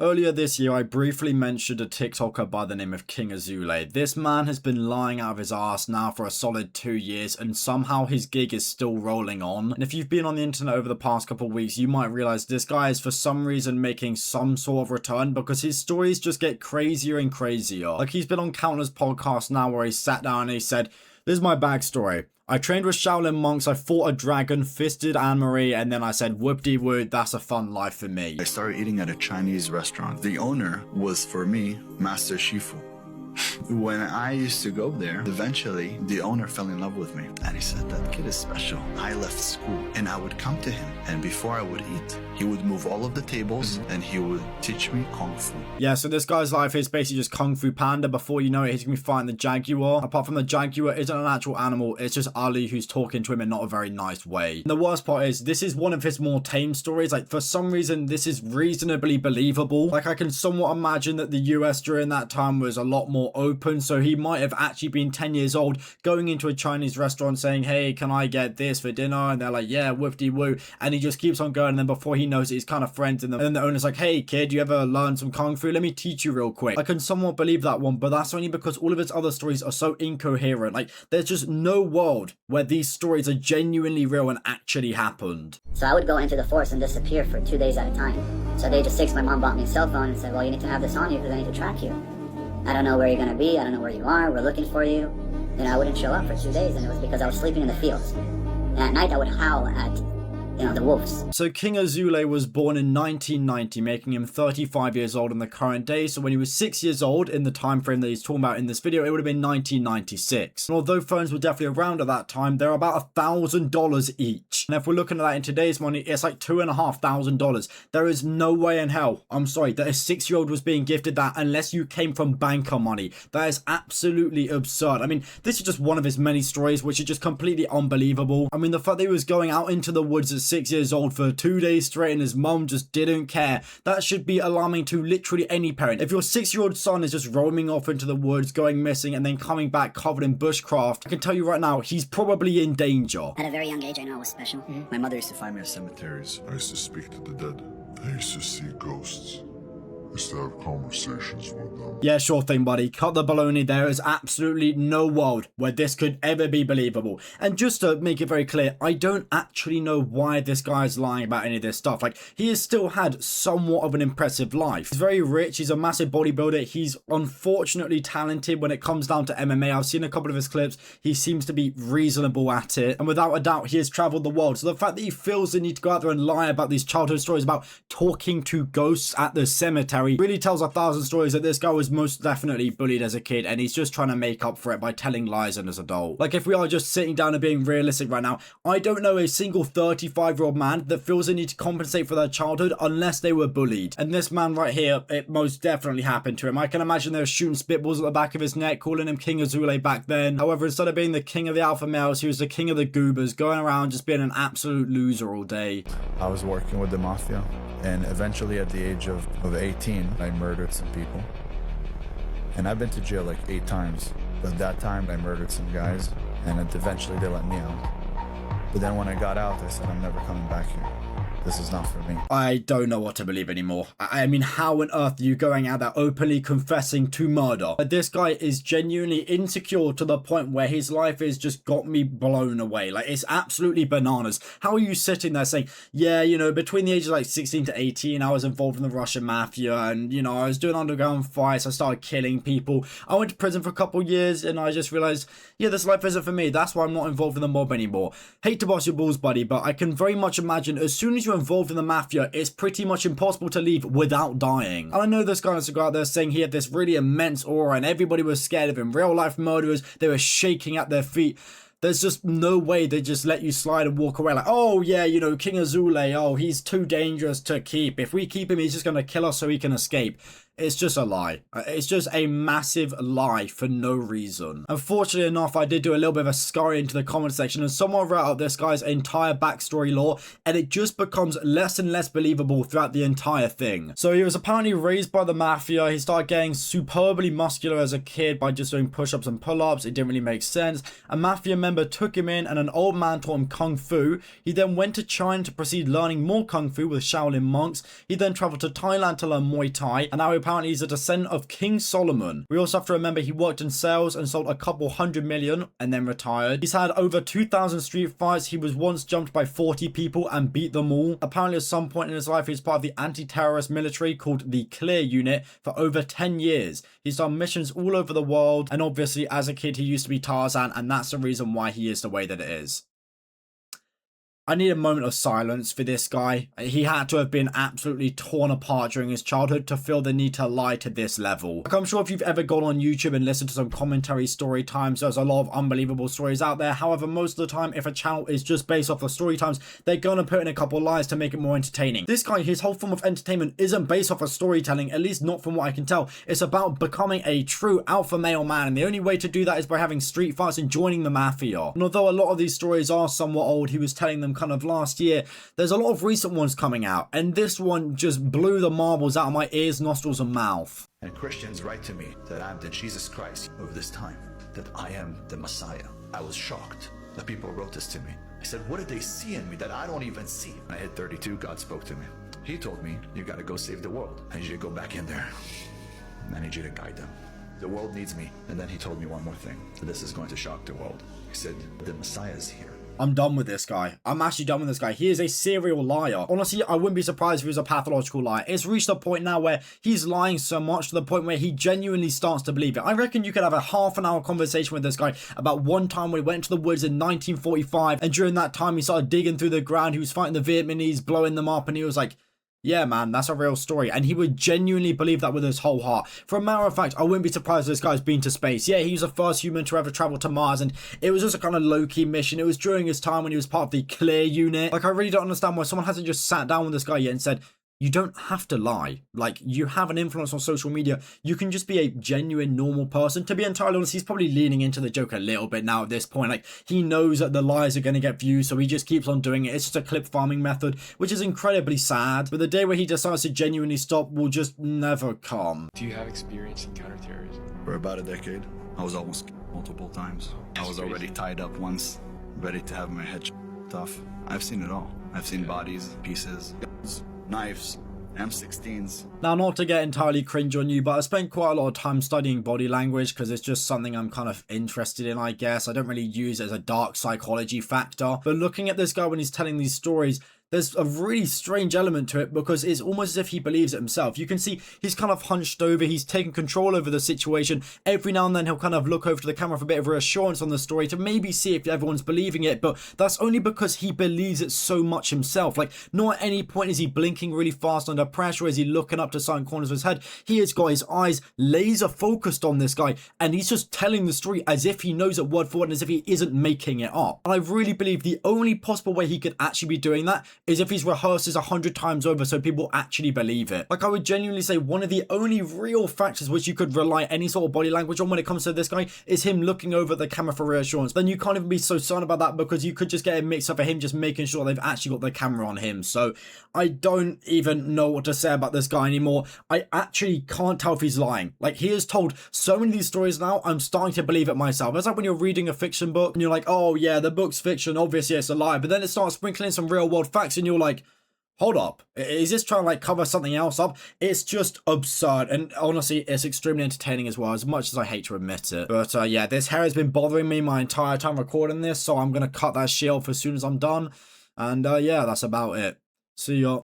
Earlier this year, I briefly mentioned a TikToker by the name of King Azoulay. This man has been lying out of his ass now for a solid 2 years, and somehow his gig is still rolling on. And if you've been on the internet over the past couple of weeks, you might realize this guy is for some reason making some sort of return, because his stories just get crazier and crazier. Like, he's been on countless podcasts now where he sat down and he said, "This is my backstory. I trained with Shaolin monks, I fought a dragon, fisted Anne-Marie, and then I said, whoop-de-woo, that's a fun life for me." I started eating at a Chinese restaurant. The owner was, for me, Master Shifu. When I used to go there, eventually the owner fell in love with me. And he said, "That kid is special." I left school and I would come to him. And before I would eat, he would move all of the tables and he would teach me Kung Fu. Yeah, so this guy's life is basically just Kung Fu Panda. Before you know it, he's going to be fighting the Jaguar. Apart from the Jaguar isn't an actual animal, it's just Ali who's talking to him in not a very nice way. And the worst part is, this is one of his more tame stories. Like, for some reason, this is reasonably believable. Like, I can somewhat imagine that the US during that time was a lot more open, so he might have actually been 10 years old going into a Chinese restaurant saying, "Hey, can I get this for dinner?" And they're like, "Yeah, whoop-de-woo," and he just keeps on going, and then before he knows it, he's kind of friends with them, and then the owner's like, "Hey kid, you ever learn some Kung Fu? Let me teach you real quick." I can somewhat believe that one, but that's only because all of his other stories are so incoherent. Like, there's just no world where these stories are genuinely real and actually happened. So I would go into the forest and disappear for 2 days at a time. So at the age of 6, my mom bought me a cell phone and said, "Well, you need to have this on you because I need to track you. I don't know where you're going to be. I don't know where you are. We're looking for you." And I wouldn't show up for 2 days, and it was because I was sleeping in the fields. And at night, I would howl at, the wolves. So King Azoulay was born in 1990, making him 35 years old in the current day. So when he was 6 years old, in the time frame that he's talking about in this video, it would have been 1996. And although phones were definitely around at that time, they're about $1,000 each. And if we're looking at that in today's money, it's like $2,500. There is no way in hell, I'm sorry, that a 6-year-old was being gifted that unless you came from banker money. That is absolutely absurd. I mean, this is just one of his many stories, which is just completely unbelievable. I mean, the fact that he was going out into the woods at 6 years old for 2 days straight and his mum just didn't care, that should be alarming to literally any parent. If your 6-year-old son is just roaming off into the woods, going missing, and then coming back covered in bushcraft, I can tell you right now, he's probably in danger. At a very young age, I know I was special. My mother used to find me at cemeteries. I used to speak to the dead. I used to see ghosts. I used to have conversations with them. Yeah, sure thing, buddy. Cut the baloney. There is absolutely no world where this could ever be believable. And just to make it very clear, I don't actually know why this guy is lying about any of this stuff. Like, he has still had somewhat of an impressive life. He's very rich. He's a massive bodybuilder. He's unfortunately talented when it comes down to MMA. I've seen a couple of his clips. He seems to be reasonable at it. And without a doubt, he has traveled the world. So the fact that he feels the need to go out there and lie about these childhood stories about talking to ghosts at the cemetery really tells 1,000 stories that this guy was most definitely bullied as a kid, and he's just trying to make up for it by telling lies as an adult. Like, if we are just sitting down and being realistic right now, I don't know a single 35-year-old man that feels the need to compensate for their childhood unless they were bullied. And this man right here, it most definitely happened to him. I can imagine they were shooting spitballs at the back of his neck, calling him King Azoulay back then. However, instead of being the king of the alpha males, he was the king of the goobers, going around just being an absolute loser all day. I was working with the mafia, and eventually at the age of 18, I murdered some people. And I've been to jail like 8 times, but that time I murdered some guys, and eventually they let me out. But then when I got out, I said, "I'm never coming back here. This is not for me." I don't know what to believe anymore. I mean, how on earth are you going out there openly confessing to murder? But this guy is genuinely insecure to the point where his life has just got me blown away. Like, it's absolutely bananas. How are you sitting there saying, "Yeah, between the ages of like 16 to 18, I was involved in the Russian mafia, and, I was doing underground fights, I started killing people. I went to prison for a couple years, and I just realized, yeah, this life isn't for me. That's why I'm not involved in the mob anymore." Hate to bust your balls, buddy, but I can very much imagine as soon as you're involved in the mafia, it's pretty much impossible to leave without dying. And I know this guy has to go out there saying he had this really immense aura and everybody was scared of him. Real life murderers, they were shaking at their feet. There's just no way they just let you slide and walk away like, "Oh yeah, King Azoulay, oh, he's too dangerous to keep. If we keep him, he's just going to kill us so he can escape." It's just a lie. It's just a massive lie for no reason. Unfortunately enough, I did do a little bit of a scurry into the comment section and someone wrote out this guy's entire backstory lore, and it just becomes less and less believable throughout the entire thing. So he was apparently raised by the mafia. He started getting superbly muscular as a kid by just doing push-ups and pull-ups. It didn't really make sense. A mafia member took him in and an old man taught him kung fu. He then went to China to proceed learning more kung fu with Shaolin monks. He then traveled to Thailand to learn Muay Thai, and now apparently he's a descendant of King Solomon. We also have to remember he worked in sales and sold a couple 100 million and then retired. He's had over 2,000 street fights. He was once jumped by 40 people and beat them all. Apparently at some point in his life he's part of the anti-terrorist military called the Clear Unit for over 10 years. He's done missions all over the world, and obviously as a kid he used to be Tarzan, and that's the reason why he is the way that it is. I need a moment of silence for this guy. He had to have been absolutely torn apart during his childhood to feel the need to lie to this level. Like, I'm sure if you've ever gone on YouTube and listened to some commentary story times, there's a lot of unbelievable stories out there. However, most of the time, if a channel is just based off the story times, they're gonna put in a couple lies to make it more entertaining. This guy, his whole form of entertainment isn't based off of storytelling, at least not from what I can tell. It's about becoming a true alpha male man, and the only way to do that is by having street fights and joining the mafia. And although a lot of these stories are somewhat old, he was telling them kind of last year, there's a lot of recent ones coming out, and this one just blew the marbles out of my ears, nostrils and mouth. And Christians write to me that I'm the Jesus Christ of this time, that I am the Messiah. I was shocked that people wrote this to me. I said, what did they see in me that I don't even see? When I hit 32, God spoke to me. He told me, you gotta go save the world. I need you to go back in there. And I need you to guide them. The world needs me. And then he told me one more thing. This is going to shock the world. He said, the Messiah is here. I'm done with this guy. I'm actually done with this guy. He is a serial liar. Honestly, I wouldn't be surprised if he was a pathological liar. It's reached a point now where he's lying so much to the point where he genuinely starts to believe it. I reckon you could have a half-an-hour conversation with this guy about one time when he went to the woods in 1945, and during that time he started digging through the ground. He was fighting the Vietnamese, blowing them up, and he was like, yeah, man, that's a real story. And he would genuinely believe that with his whole heart. For a matter of fact, I wouldn't be surprised if this guy's been to space. Yeah, he was the first human to ever travel to Mars, and it was just a kind of low-key mission. It was during his time when he was part of the Clear Unit. Like, I really don't understand why someone hasn't just sat down with this guy yet and said, you don't have to lie. Like, you have an influence on social media. You can just be a genuine, normal person. To be entirely honest, he's probably leaning into the joke a little bit now at this point. Like, he knows that the lies are going to get views, so he just keeps on doing it. It's just a clip farming method, which is incredibly sad. But the day where he decides to genuinely stop will just never come. Do you have experience in counterterrorism? For about a decade, I was almost multiple times. I was already tied up once, ready to have my head off. I've seen it all. I've seen bodies, pieces, guns, knives, M16s. Now, not to get entirely cringe on you, but I spent quite a lot of time studying body language because it's just something I'm kind of interested in, I guess. I don't really use it as a dark psychology factor. But looking at this guy when he's telling these stories, there's a really strange element to it because it's almost as if he believes it himself. You can see he's kind of hunched over, he's taking control over the situation. Every now and then he'll kind of look over to the camera for a bit of reassurance on the story to maybe see if everyone's believing it, but that's only because he believes it so much himself. Like, not at any point is he blinking really fast under pressure, is he looking up to certain corners of his head. He has got his eyes laser focused on this guy, and he's just telling the story as if he knows it word for word and as if he isn't making it up. And I really believe the only possible way he could actually be doing that is if he's rehearsed this 100 times over so people actually believe it. Like, I would genuinely say one of the only real factors which you could rely any sort of body language on when it comes to this guy is him looking over at the camera for reassurance. Then you can't even be so certain about that because you could just get a mix up of him just making sure they've actually got the camera on him. So I don't even know what to say about this guy anymore. I actually can't tell if he's lying. Like, he has told so many of these stories now, I'm starting to believe it myself. It's like when you're reading a fiction book and you're like, oh yeah, the book's fiction, obviously it's a lie, but then it starts sprinkling some real world facts and you're like, hold up, is this trying to like cover something else up? It's just absurd, and honestly it's extremely entertaining as well, as much as I hate to admit it. But yeah, this hair has been bothering me my entire time recording this, so I'm gonna cut that shit off as soon as I'm done. And yeah, that's about it. See ya.